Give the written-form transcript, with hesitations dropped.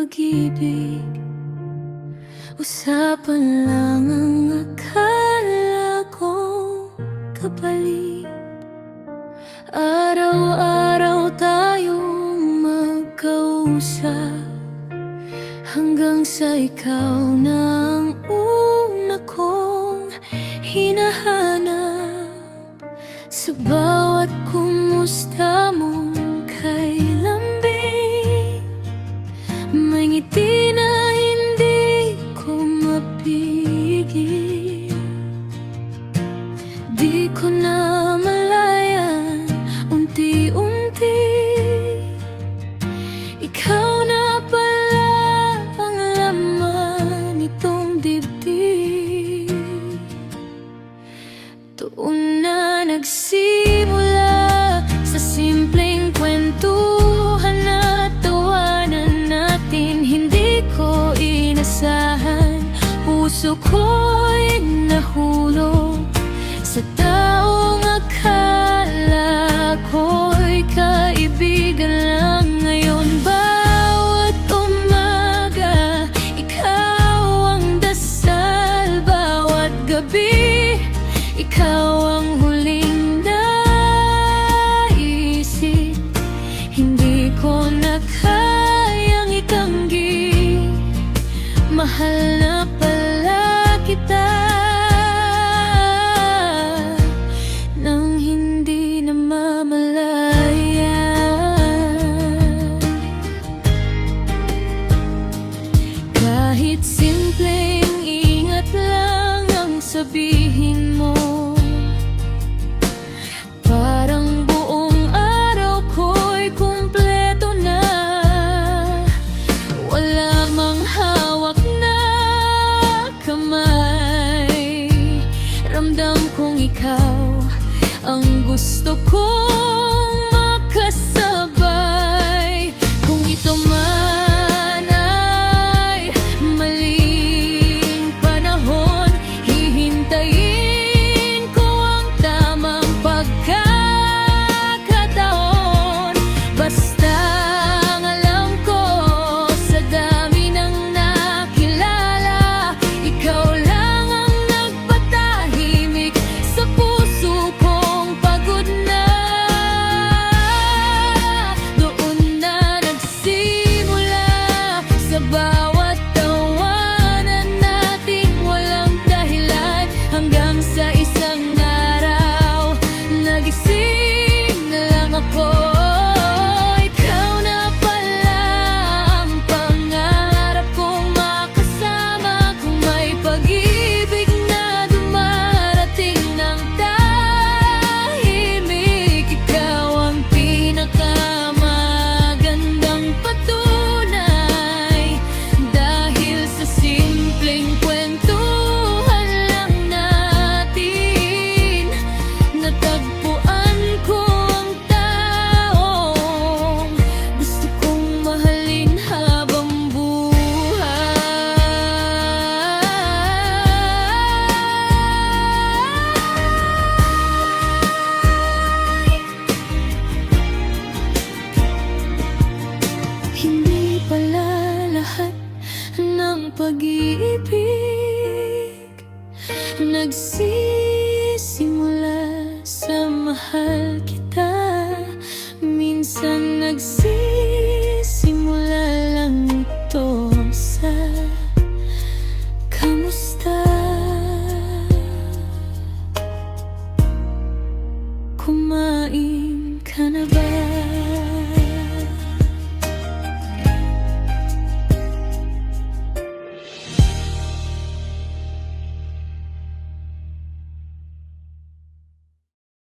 pag-ibig. Usapan lang ang akala kong kapalit. Araw-araw tayong magkausap, hanggang sa ikaw na ang una kong hinahanap. Sa bawat kumusta mong kay lambing, may ngiti na hindi ko mapigil. Di ko na malayan, unti-unti ikaw na pala ang laman nitong dibdib. Doon na nagsimula sa simpleng kwentuhan na tawanan natin. Hindi ko inasahan, puso ko'y nahulog sa taong akala ko'y kaibigan lang. Ngayon bawat umaga, ikaw ang dasal. Bawat gabi, ikaw ang huling naisip. Hindi ko na kayang itanggi, mahal na pala kita nang hindi namamalayan. Kahit simpleng ingat lang ang sabihin mo, parang buong araw ko'y kumpleto na. Wala mang hawak na kamay, ramdam kong ikaw ang gusto kong makasabay. Kung ito man ay maling panahon, hihintayin ko ang tamang pagkakataon. Basta ang alam ko, sa dami ng nakilala, ikaw lang ang nagpatahimik sa puso kong pagod na. Doon na nagsimula sa bawat tawanan natin, walang dahilan, hanggang sa isang araw nagising na lang ako. Ikaw na pala ang pangarap kong makasama. Kung may pag-ibig na dumarating ng tahimik, ikaw ang pinakamagandang patunay. Dahil sa simpleng kwentuhan lang natin, natagpuan ko ang taong gusto kong mahalin habang buhay. Hindi pala lahat ng pag-ibig nagsisimula sa mahal kita.